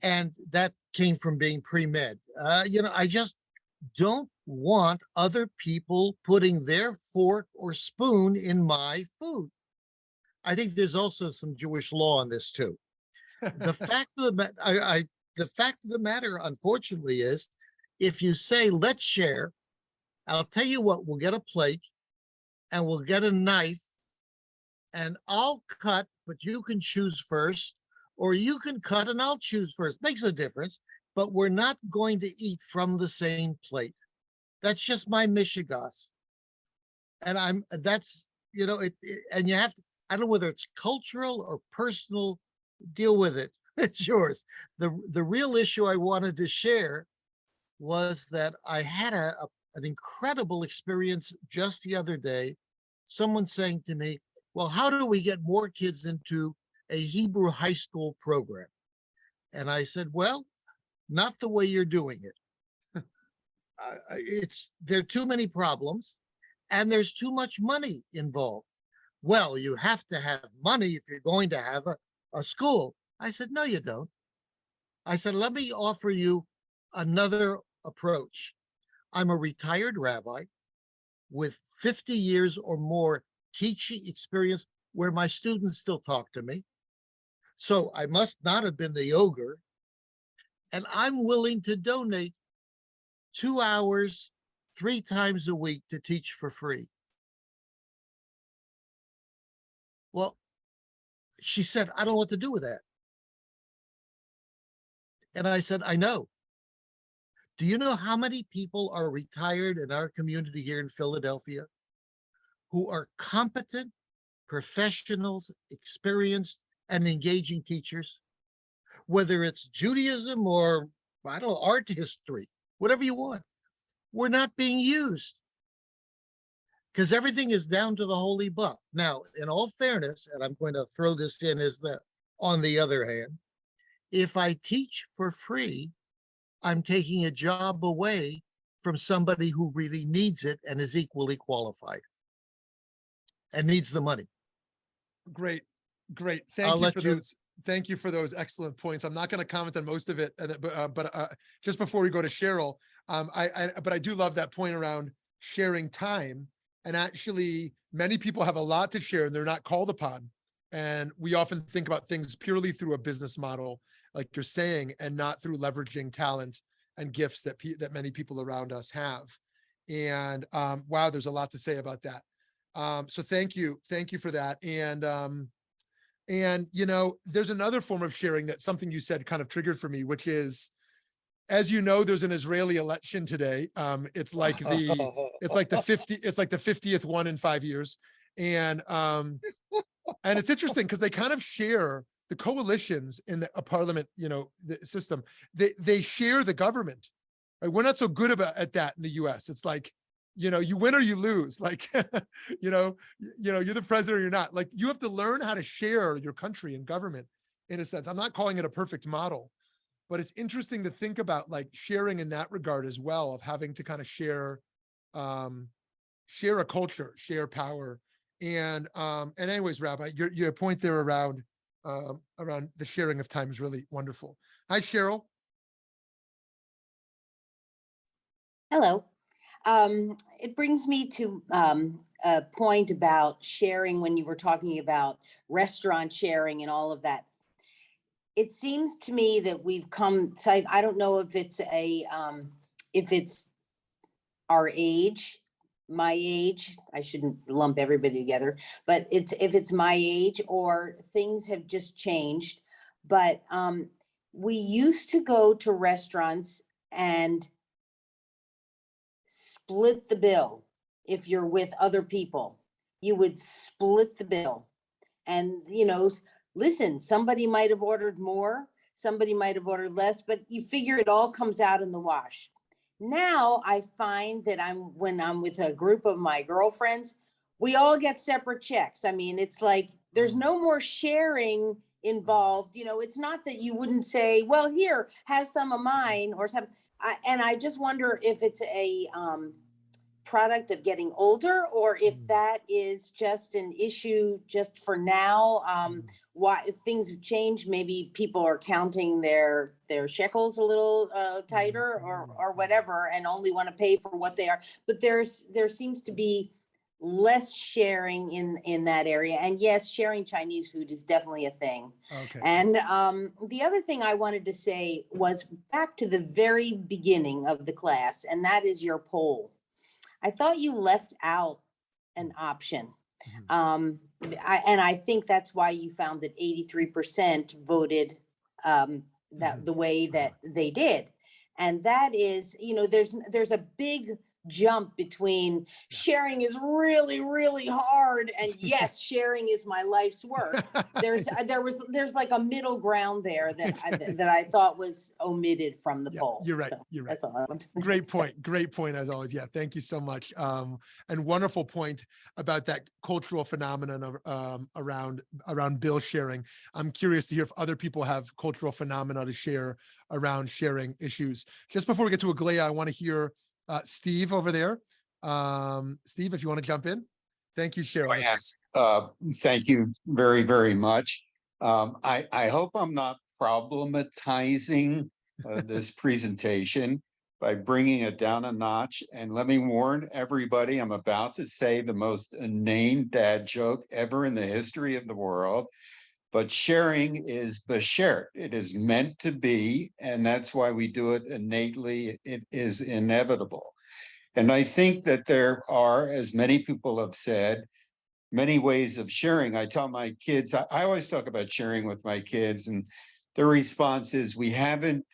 F: And that came from being pre-med. I just don't want other people putting their fork or spoon in my food. I think there's also some Jewish law on this too. The fact of the matter, unfortunately, is if you say, let's share, I'll tell you what, we'll get a plate and we'll get a knife and I'll cut, but you can choose first, or you can cut and I'll choose first. Makes a difference, but we're not going to eat from the same plate. That's just my mishigas. And and you have to, I don't know whether it's cultural or personal, deal with it. It's yours. The real issue I wanted to share was that I had an incredible experience just the other day. Someone saying to me, well, how do we get more kids into a Hebrew high school program? And I said, well, not the way you're doing it. There are too many problems and there's too much money involved. Well, you have to have money if you're going to have a school. I said, no, you don't. I said, let me offer you another approach. I'm a retired rabbi with 50 years or more teaching experience where my students still talk to me. So I must not have been the ogre. And I'm willing to donate 2 hours, 3 times a week to teach for free. Well, she said, I don't know what to do with that. And I said, I know. Do you know how many people are retired in our community here in Philadelphia who are competent, professionals, experienced, and engaging teachers? Whether it's Judaism or, I don't know, art history, whatever you want. We're not being used because everything is down to the holy book. Now, in all fairness, and I'm going to throw this in as on the other hand, if I teach for free, I'm taking a job away from somebody who really needs it and is equally qualified and needs the money.
A: Great. Thank you for those. Thank you for those excellent points. I'm not going to comment on most of it, but just before we go to Cheryl, but I do love that point around sharing time. And actually, many people have a lot to share and they're not called upon. And we often think about things purely through a business model, like you're saying, and not through leveraging talent and gifts that many people around us have. And wow, there's a lot to say about that. So thank you for that. And you know, there's another form of sharing that something you said kind of triggered for me, which is, as you know, there's an Israeli election today. It's like the 50th one in 5 years. And it's interesting because they kind of share the coalitions in a parliament, you know, the system. They share the government. Right? We're not so good at that in the US. It's like, you know, you win or you lose. Like, you know, you're the president or you're not. Like, you have to learn how to share your country and government in a sense. I'm not calling it a perfect model, but it's interesting to think about like sharing in that regard as well, of having to kind of share a culture, share power. And anyways, Rabbi, your point there around the sharing of time is really wonderful. Hi, Cheryl.
G: Hello. It brings me to a point about sharing when you were talking about restaurant sharing and all of that. It seems to me that we've come, so I don't know if it's our age, my age, I shouldn't lump everybody together, but if it's my age or things have just changed. But we used to go to restaurants and split the bill. If you're with other people, you would split the bill. And, you know, listen, somebody might have ordered more, somebody might have ordered less, but you figure it all comes out in the wash. Now I find that when I'm with a group of my girlfriends, we all get separate checks. I mean, it's like, there's no more sharing involved. You know, it's not that you wouldn't say, well, here, have some of mine or some. And I just wonder if it's a product of getting older, or if that is just an issue just for now. Why things have changed. Maybe people are counting their shekels a little tighter or whatever, and only want to pay for what they are. But there seems to be less sharing in that area. And yes, sharing Chinese food is definitely a thing.
A: Okay.
G: And the other thing I wanted to say was back to the very beginning of the class, and that is your poll. I thought you left out an option. And I think that's why you found that 83% voted that the way that they did. And that is, you know, there's a big jump between sharing is really, really hard and yes, sharing is my life's work. There's like a middle ground there that I thought was omitted from the poll.
A: You're right.
G: So
A: You're right.
G: That's all I want.
A: Great point. Great point as always. Yeah. Thank you so much. And wonderful point about that cultural phenomenon of, around bill sharing. I'm curious to hear if other people have cultural phenomena to share around sharing issues. Just before we get to Aglaia, I want to hear Steve over there. Steve, if you want to jump in. Thank you, Cheryl.
H: Oh, yes. Thank you very, very much. I hope I'm not problematizing this presentation by bringing it down a notch. And let me warn everybody, I'm about to say the most inane dad joke ever in the history of the world. But sharing is beshert. It is meant to be, and that's why we do it innately. It is inevitable. And I think that there are, as many people have said, many ways of sharing. I tell my kids, I always talk about sharing with my kids, and their response is, we haven't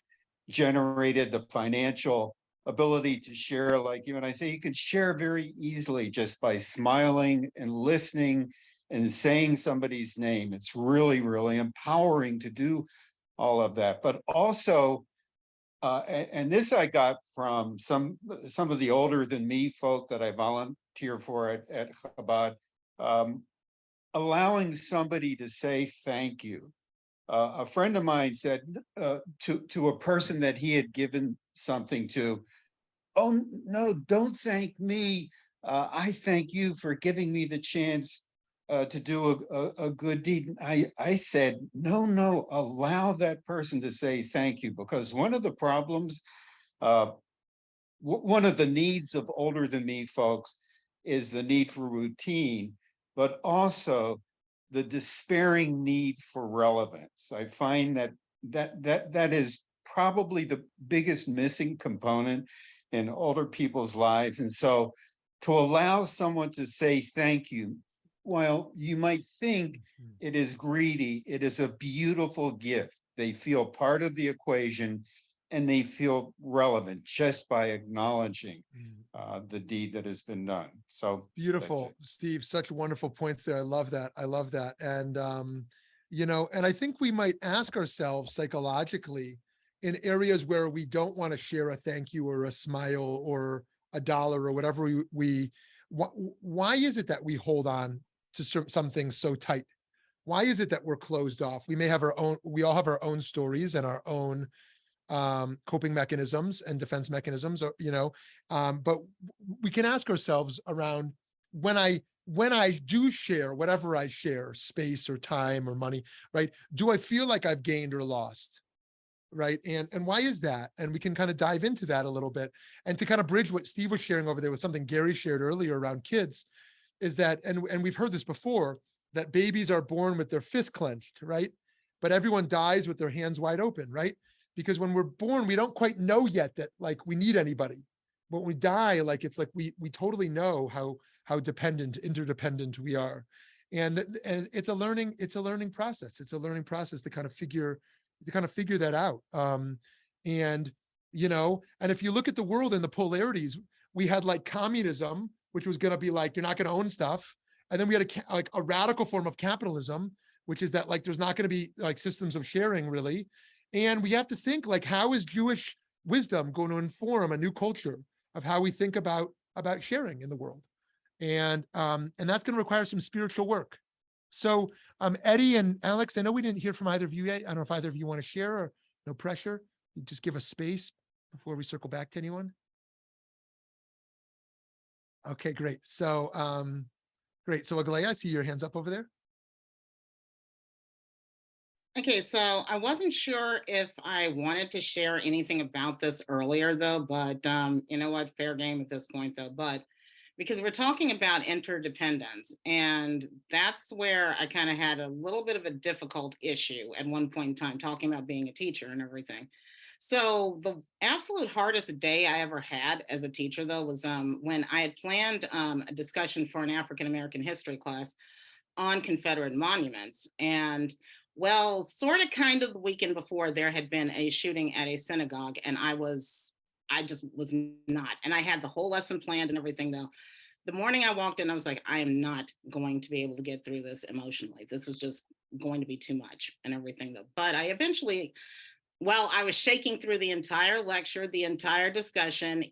H: generated the financial ability to share like you. And I say, you can share very easily just by smiling and listening and saying somebody's name. It's really, really empowering to do all of that. But also, and this I got from some of the older than me folk that I volunteer for at Chabad, allowing somebody to say thank you. A friend of mine said to a person that he had given something to, oh, no, don't thank me. I thank you for giving me the chance to do a good deed. I said, no, allow that person to say thank you, because one of the problems, one of the needs of older than me folks is the need for routine, but also the despairing need for relevance. I find that is probably the biggest missing component in older people's lives. And so to allow someone to say thank you, while you might think it is greedy, it is a beautiful gift. They feel part of the equation and they feel relevant just by acknowledging the deed that has been done. So
A: beautiful, Steve, such wonderful points there. I love that. I love that. And, you know, and I think we might ask ourselves psychologically in areas where we don't want to share a thank you or a smile or a dollar or whatever why is it that we hold on to some things so tight? Why is it that we're closed off? We may have we all have our own stories and our own coping mechanisms and defense mechanisms, or, you know, but we can ask ourselves around when I do share whatever I share, space or time or money, right? Do I feel like I've gained or lost? Right. And why is that? And we can kind of dive into that a little bit, and to kind of bridge what Steve was sharing over there with something Gary shared earlier around kids is that, and we've heard this before, that babies are born with their fist clenched, right? But everyone dies with their hands wide open, right? Because when we're born, we don't quite know yet that like we need anybody. But when we die, like it's like we totally know how interdependent we are. And it's a learning process. It's a learning process to kind of figure that out. And, you know, and if you look at the world and the polarities, we had like communism, which was going to be like, you're not going to own stuff. And then we had a radical form of capitalism, which is that like, there's not going to be like systems of sharing really. And we have to think like, how is Jewish wisdom going to inform a new culture of how we think about sharing in the world? And that's going to require some spiritual work. So Eddie and Alex, I know we didn't hear from either of you yet. I don't know if either of you want to share, or no pressure. Just give us space before we circle back to anyone. Okay, great. So great. So Aglaya, I see your hands up over there.
C: Okay, so I wasn't sure if I wanted to share anything about this earlier though, but you know what, fair game at this point though, but because we're talking about interdependence, and that's where I kind of had a little bit of a difficult issue at one point in time, talking about being a teacher and everything. So the absolute hardest day I ever had as a teacher though was when I had planned a discussion for an African-American history class on Confederate monuments. And well, sort of kind of the weekend before, there had been a shooting at a synagogue, and I just was not. And I had the whole lesson planned and everything though. The morning I walked in, I was like, I am not going to be able to get through this emotionally. This is just going to be too much and everything though. But I eventually, well, I was shaking through the entire lecture, the entire discussion.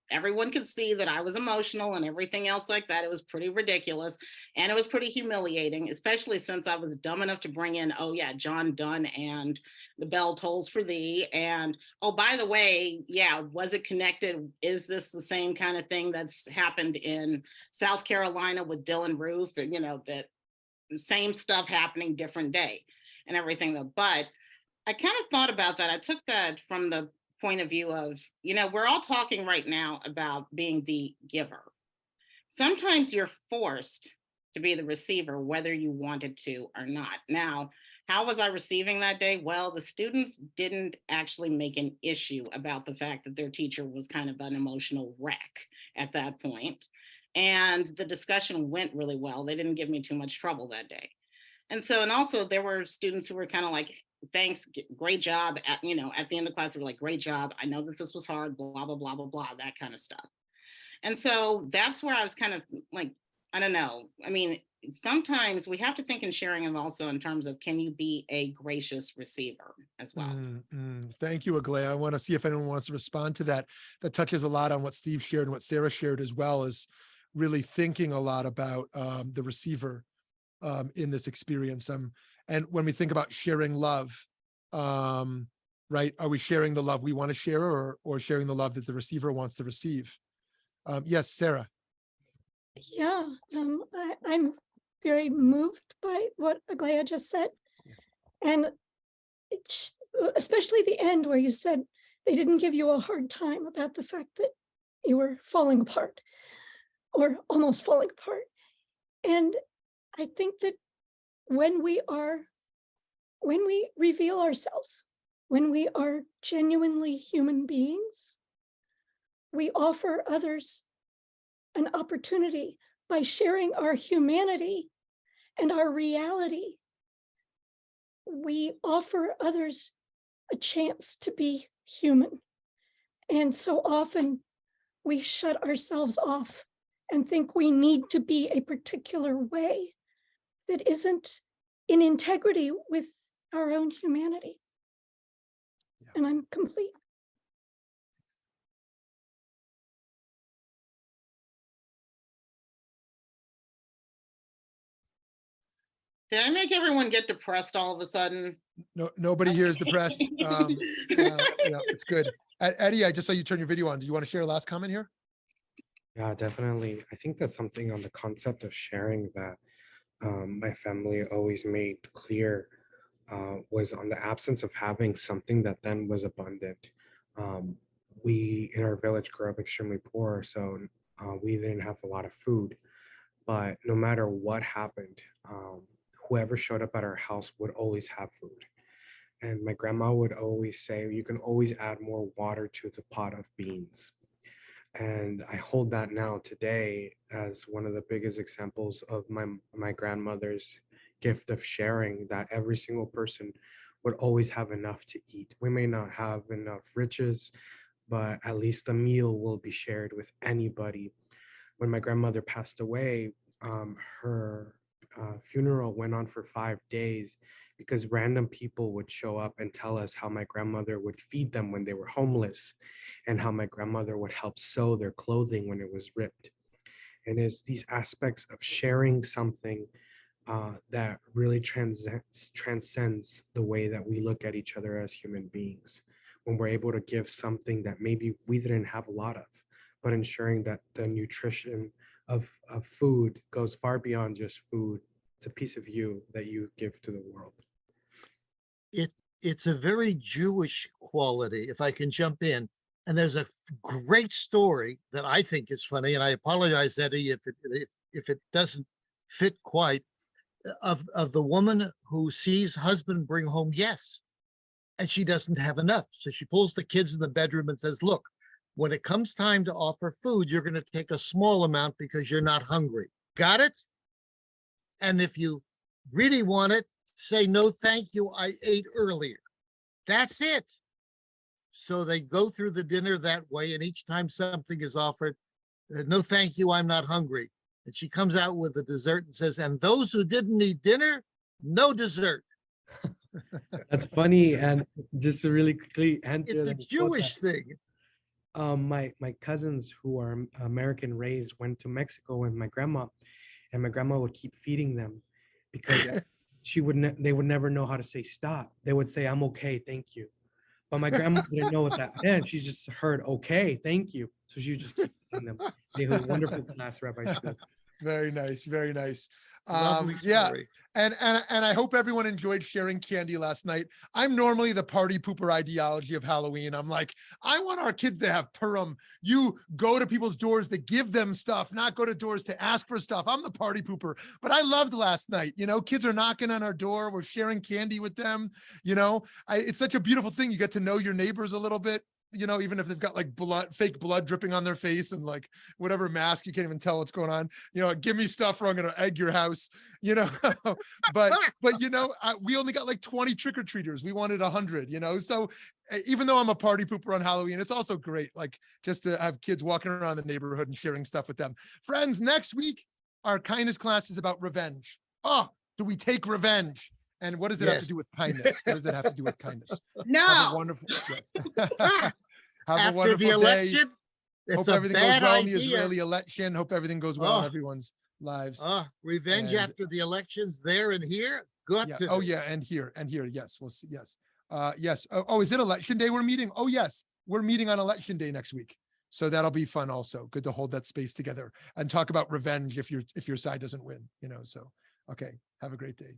C: Everyone could see that I was emotional and everything else like that. It was pretty ridiculous. And it was pretty humiliating, especially since I was dumb enough to bring in, oh yeah, John Donne and The Bell Tolls for Thee. And, oh, by the way, yeah, was it connected? Is this the same kind of thing that's happened in South Carolina with Dylan Roof? And, you know, that same stuff happening, different day and everything though. But I kind of thought about that. I took that from the point of view of, you know, we're all talking right now about being the giver. Sometimes you're forced to be the receiver, whether you wanted to or not. Now, how was I receiving that day? Well, the students didn't actually make an issue about the fact that their teacher was kind of an emotional wreck at that point. And the discussion went really well. They didn't give me too much trouble that day. And so, and also there were students who were kind of like, thanks, great job. At the end of class, they were like, great job. I know that this was hard, blah, blah, blah, blah, blah, that kind of stuff. And so that's where I was kind of like, I don't know. I mean, sometimes we have to think in sharing and also in terms of, can you be a gracious receiver as well?
A: Thank you, Aglaya. I want to see if anyone wants to respond to that. That touches a lot on what Steve shared and what Sarah shared, as well as really thinking a lot about the receiver in this experience. And when we think about sharing love, right, are we sharing the love we want to share, or sharing the love that the receiver wants to receive? Yes, Sarah.
E: Yeah, I'm very moved by what Aglaya just said. And especially the end where you said they didn't give you a hard time about the fact that you were falling apart or almost falling apart. And I think that when we reveal ourselves, when we are genuinely human beings, we offer others an opportunity by sharing our humanity and our reality. We offer others a chance to be human. And so often we shut ourselves off and think we need to be a particular way that isn't in integrity with our own humanity.
A: Yeah.
E: And I'm complete.
C: Did I make everyone get depressed all of a sudden?
A: No, nobody here is depressed. It's good. Eddie, I just saw you turn your video on. Do you want to share a last comment here?
I: Yeah, definitely. I think that's something on the concept of sharing that my family always made clear was on the absence of having something that then was abundant. We in our village grew up extremely poor, so we didn't have a lot of food. But no matter what happened, whoever showed up at our house would always have food. And my grandma would always say, you can always add more water to the pot of beans. And I hold that now today as one of the biggest examples of my grandmother's gift of sharing, that every single person would always have enough to eat. We may not have enough riches, but at least a meal will be shared with anybody. When my grandmother passed away, her funeral went on for 5 days because random people would show up and tell us how my grandmother would feed them when they were homeless and how my grandmother would help sew their clothing when it was ripped. And it's these aspects of sharing something that really transcends the way that we look at each other as human beings. When we're able to give something that maybe we didn't have a lot of, but ensuring that the nutrition of food goes far beyond just food. It's a piece of you that you give to the world.
F: It's a very Jewish quality, if I can jump in. And there's a great story that I think is funny, and I apologize, Eddie, if it doesn't fit quite, of the woman who sees husband bring home yes, and she doesn't have enough. So she pulls the kids in the bedroom and says, look, when it comes time to offer food, you're going to take a small amount because you're not hungry. Got it? And if you really want it, say, no, thank you, I ate earlier. That's it. So they go through the dinner that way, and each time something is offered, no, thank you, I'm not hungry. And she comes out with a dessert and says, and those who didn't eat dinner, no dessert.
I: That's funny. And just to really quickly answer,
F: it's a Jewish thing.
I: My cousins who are American raised went to Mexico with my grandma, and my grandma would keep feeding them because they would never know how to say stop. They would say, I'm okay, thank you. But my grandma didn't know what that meant. She just heard, okay, thank you. So she would just keep feeding them. They had a wonderful class, Rabbi Shmuly.
A: Very nice, very nice.
F: Lovely
A: Yeah,
F: story.
A: and I hope everyone enjoyed sharing candy last night. I'm normally the party pooper ideology of Halloween. I'm like, I want our kids to have Purim. You go to people's doors to give them stuff, not go to doors to ask for stuff. I'm the party pooper, but I loved last night. You know, kids are knocking on our door. We're sharing candy with them. You know, it's such a beautiful thing. You get to know your neighbors a little bit. You know, even if they've got like fake blood dripping on their face and like whatever mask, you can't even tell what's going on. You know, give me stuff or I'm going to egg your house, you know, but you know, we only got like 20 trick-or-treaters. We wanted 100, you know? So even though I'm a party pooper on Halloween, it's also great. Like just to have kids walking around the neighborhood and sharing stuff with them. Friends, next week, our kindness class is about revenge. Oh, do we take revenge? And what does it have to do with kindness? What does that have to do with kindness?
C: No.
A: Have a wonderful, yes. Have
F: After
A: a wonderful
F: the election,
A: day.
F: it's
A: Hope
F: a
A: everything goes
F: bad
A: well in the
F: idea.
A: Israeli election. Hope everything goes well in
F: Oh.
A: everyone's lives.
F: Revenge
A: And-
F: after the elections there and here. Good.
A: Yeah. Oh yeah, and here. Yes, we'll see. Yes. Yes. Oh, is it election day we're meeting? Oh yes, we're meeting on election day next week. So that'll be fun also. Good to hold that space together and talk about revenge if your side doesn't win, you know. So Okay, have a great day.